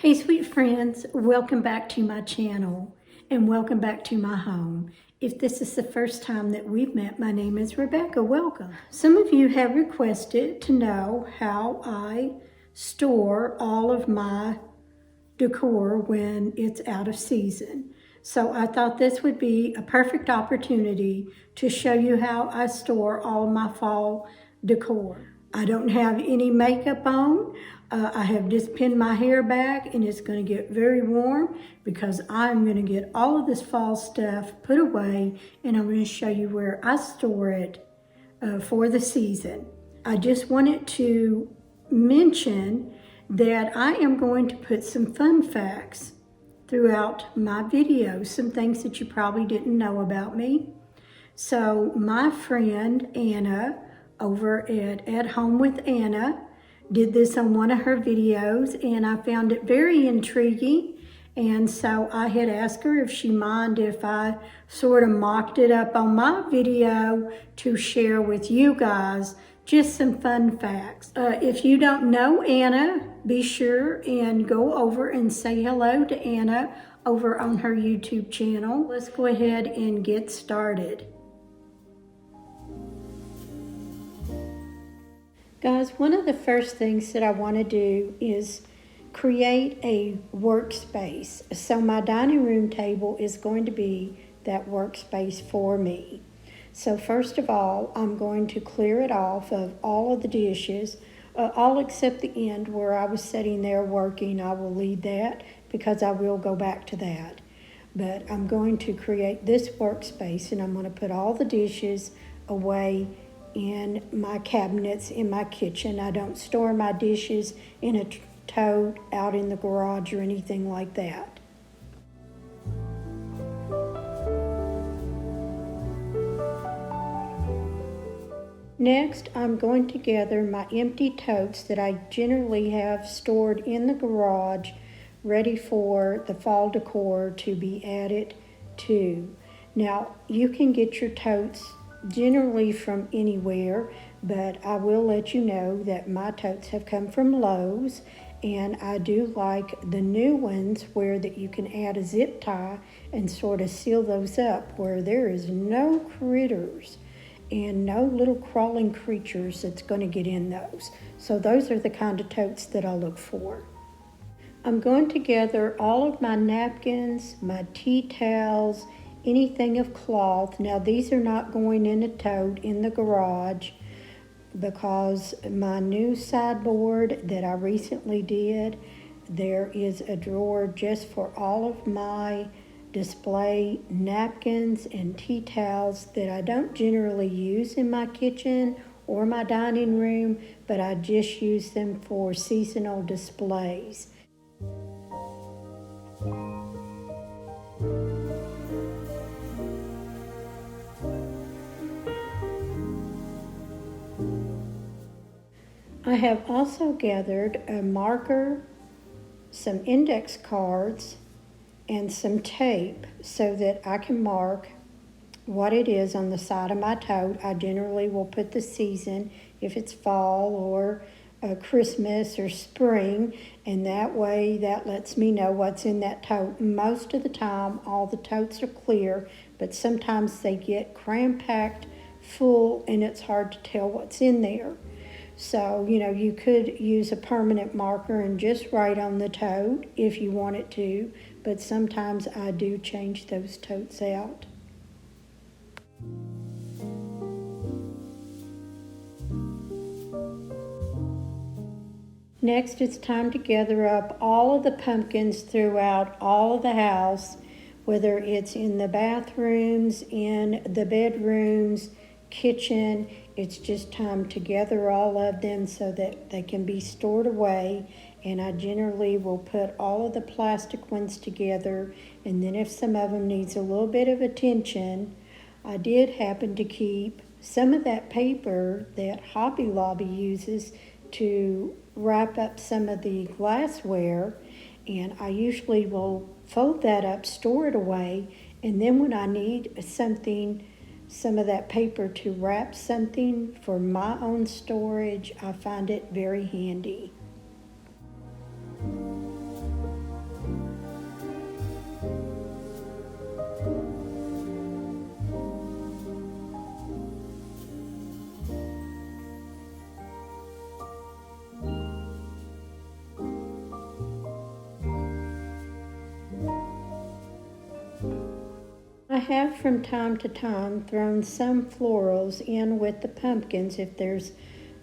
Hey sweet friends, welcome back to my channel and welcome back to my home. If this is the first time that we've met, my name is Rebecca. Welcome. Some of you have requested to know how I store all of my decor when it's out of season. So I thought this would be a perfect opportunity to show you how I store all my fall decor. I don't have any makeup on. I have just pinned my hair back and it's going to get very warm because I'm going to get all of this fall stuff put away and I'm going to show you where I store it for the season. I just wanted to mention that I am going to put some fun facts throughout my video, some things that you probably didn't know about me. So my friend Anna over at Home with Anna did this on one of her videos and I found it very intriguing. And so I had asked her if she minded if I sort of mocked it up on my video to share with you guys just some fun facts. If you don't know Anna, be sure and go over and say hello to Anna over on her YouTube channel. Let's go ahead and get started. Guys, one of the first things that I want to do is create a workspace. So my dining room table is going to be that workspace for me. So first of all, I'm going to clear it off of all of the dishes, all except the end where I was sitting there working. I will leave that because I will go back to that. But I'm going to create this workspace and I'm going to put all the dishes away in my cabinets in my kitchen. I don't store my dishes in a tote out in the garage or anything like that. Next, I'm going to gather my empty totes that I generally have stored in the garage, ready for the fall decor to be added to. Now, you can get your totes generally from anywhere, but I will let you know that my totes have come from Lowe's, and I do like the new ones where that you can add a zip tie and sort of seal those up where there is no critters and no little crawling creatures that's going to get in those. So those are the kind of totes that I look for. I'm going to gather all of my napkins, my tea towels, anything of cloth. Now these are not going in a tote in the garage because my new sideboard that I recently did, there is a drawer just for all of my display napkins and tea towels that I don't generally use in my kitchen or my dining room, but I just use them for seasonal displays. I have also gathered a marker, some index cards, and some tape so that I can mark what it is on the side of my tote. I generally will put the season, if it's fall or Christmas or spring, and that way that lets me know what's in that tote. Most of the time all the totes are clear, but sometimes they get cram-packed full and it's hard to tell what's in there. So, you know, you could use a permanent marker and just write on the tote if you wanted to, but sometimes I do change those totes out. Next, it's time to gather up all of the pumpkins throughout all of the house, whether it's in the bathrooms, in the bedrooms, kitchen. It's just time to gather all of them so that they can be stored away. And I generally will put all of the plastic ones together, and then if some of them needs a little bit of attention, I did happen to keep some of that paper that Hobby Lobby uses to wrap up some of the glassware, and I usually will fold that up, store it away, and then when I need something, some of that paper to wrap something for my own storage, I find it very handy. I have from time to time thrown some florals in with the pumpkins if there's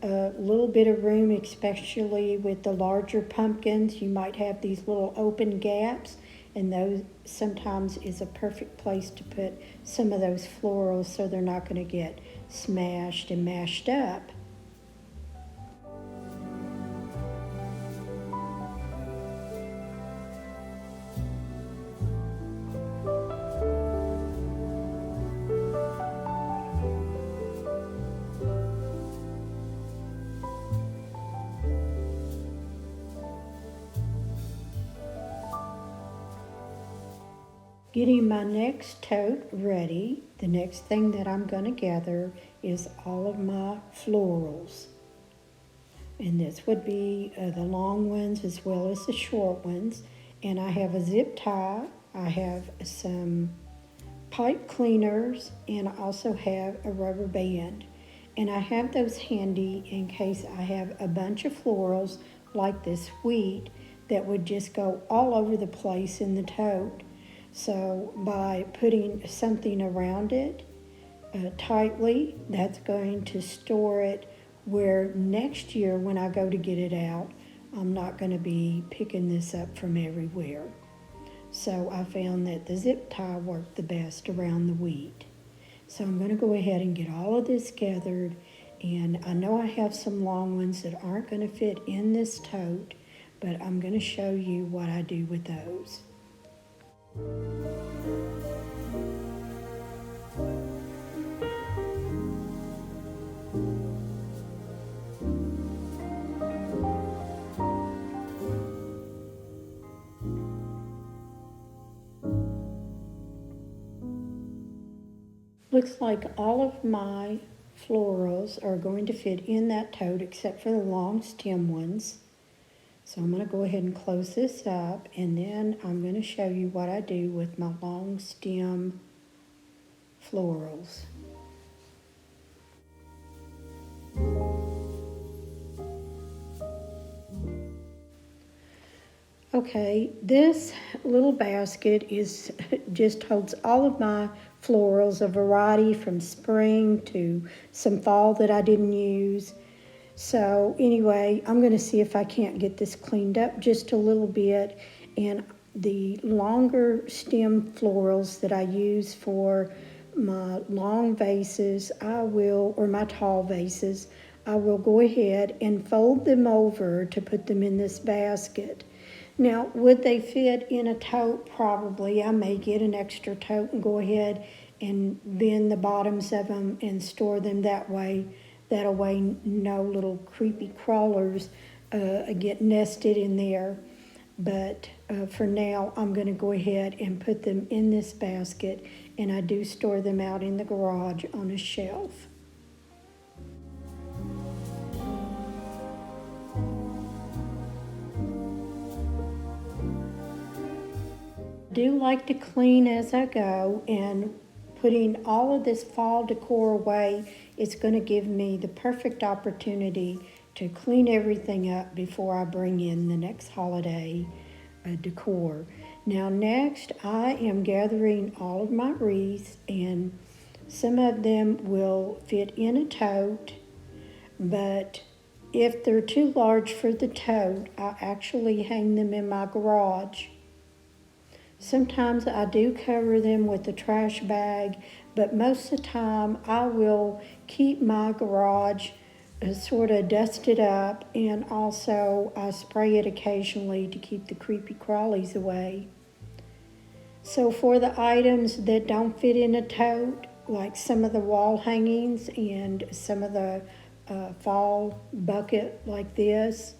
a little bit of room, especially with the larger pumpkins. You might have these little open gaps, and those sometimes is a perfect place to put some of those florals so they're not going to get smashed and mashed up. Getting my next tote ready, the next thing that I'm going to gather is all of my florals. And this would be the long ones as well as the short ones. And I have a zip tie, I have some pipe cleaners, and I also have a rubber band. And I have those handy in case I have a bunch of florals like this wheat that would just go all over the place in the tote. So by putting something around it tightly, that's going to store it where next year when I go to get it out, I'm not going to be picking this up from everywhere. So I found that the zip tie worked the best around the wheat. So I'm going to go ahead and get all of this gathered, and I know I have some long ones that aren't going to fit in this tote, but I'm going to show you what I do with those. Looks like all of my florals are going to fit in that tote except for the long stem ones. So I'm going to go ahead and close this up, and then I'm going to show you what I do with my long stem florals. Okay, this little basket is just holds all of my florals, a variety from spring to some fall that I didn't use. So anyway, I'm going to see if I can't get this cleaned up just a little bit. And the longer stem florals that I use for my long vases, or my tall vases, I will go ahead and fold them over to put them in this basket. Now, would they fit in a tote? Probably. I may get an extra tote and go ahead and bend the bottoms of them and store them that way. That way no little creepy crawlers get nested in there. But for now, I'm going to go ahead and put them in this basket, and I do store them out in the garage on a shelf. I do like to clean as I go, and putting all of this fall decor away, it's going to give me the perfect opportunity to clean everything up before I bring in the next holiday decor. Now next, I am gathering all of my wreaths, and some of them will fit in a tote, but if they're too large for the tote, I actually hang them in my garage. Sometimes I do cover them with a trash bag, but most of the time I will keep my garage sort of dusted up, and also I spray it occasionally to keep the creepy crawlies away. So for the items that don't fit in a tote, like some of the wall hangings and some of the fall bucket like this,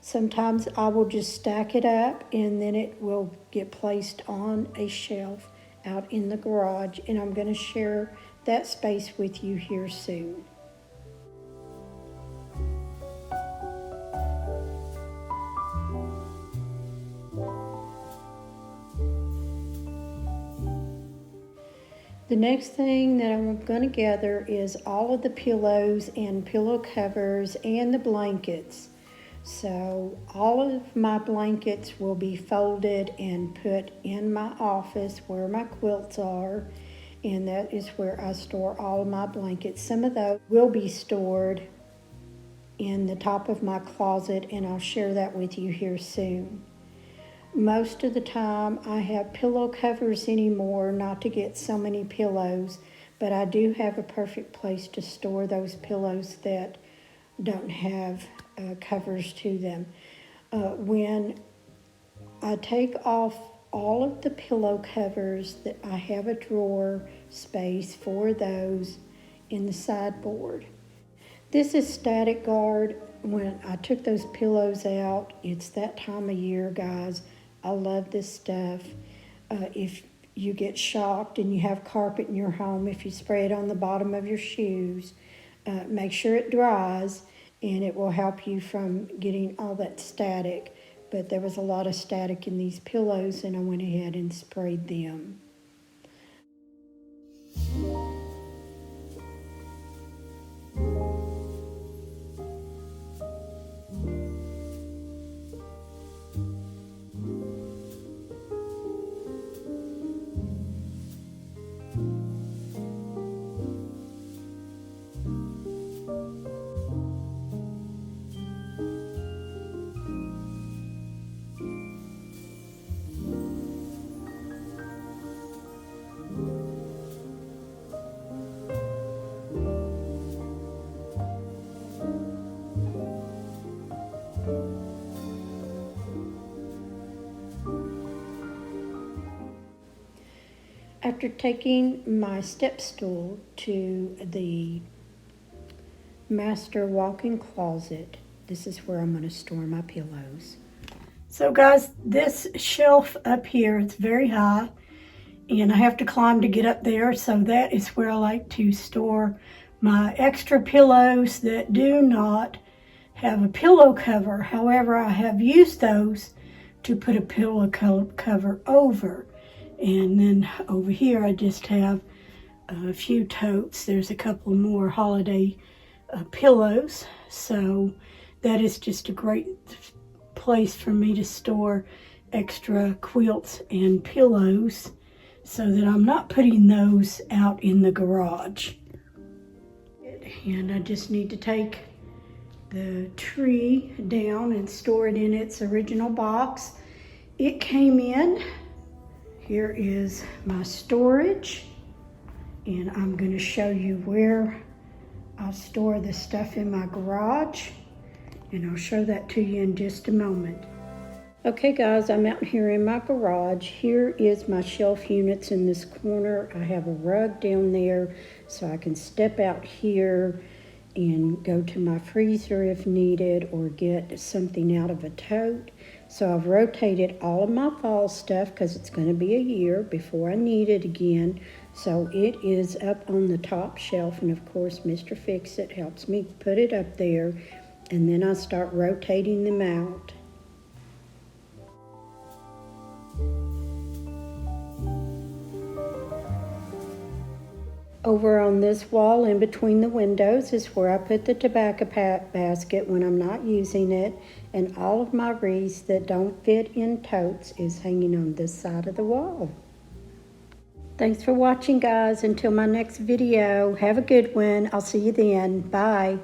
sometimes I will just stack it up, and then it will get placed on a shelf out in the garage, and I'm going to share that space with you here soon. The next thing that I'm going to gather is all of the pillows and pillow covers and the blankets. So all of my blankets will be folded and put in my office where my quilts are, and that is where I store all of my blankets. Some of those will be stored in the top of my closet, and I'll share that with you here soon. Most of the time I have pillow covers anymore, not to get so many pillows, but I do have a perfect place to store those pillows that don't have covers to them. When I take off all of the pillow covers, that I have a drawer space for those in the sideboard. This is static guard. When I took those pillows out, it's that time of year, guys. I love this stuff. If you get shocked and you have carpet in your home, if you spray it on the bottom of your shoes, make sure it dries, and it will help you from getting all that static. But there was a lot of static in these pillows, and I went ahead and sprayed them. After taking my step stool to the master walk-in closet, this is where I'm going to store my pillows. So guys, this shelf up here is very high, and I have to climb to get up there, so that is where I like to store my extra pillows that do not have a pillow cover. However, I have used those to put a pillow cover over. And then over here I just have a few totes. There's a couple more holiday pillows. So that is just a great place for me to store extra quilts and pillows, so that I'm not putting those out in the garage. And I just need to take the tree down and store it in its original box it came in. Here is my storage, and I'm going to show you where I store the stuff in my garage, and I'll show that to you in just a moment. Okay guys, I'm out here in my garage. Here is my shelf units in this corner. I have a rug down there, so I can step out here and go to my freezer if needed, or get something out of a tote. So I've rotated all of my fall stuff because it's going to be a year before I need it again. So it is up on the top shelf, and of course Mr. Fix-It helps me put it up there, and then I start rotating them out. Over on this wall in between the windows is where I put the tobacco basket when I'm not using it, and all of my wreaths that don't fit in totes is hanging on this side of the wall. Thanks for watching guys. Until my next video, have a good one. I'll see you then. Bye.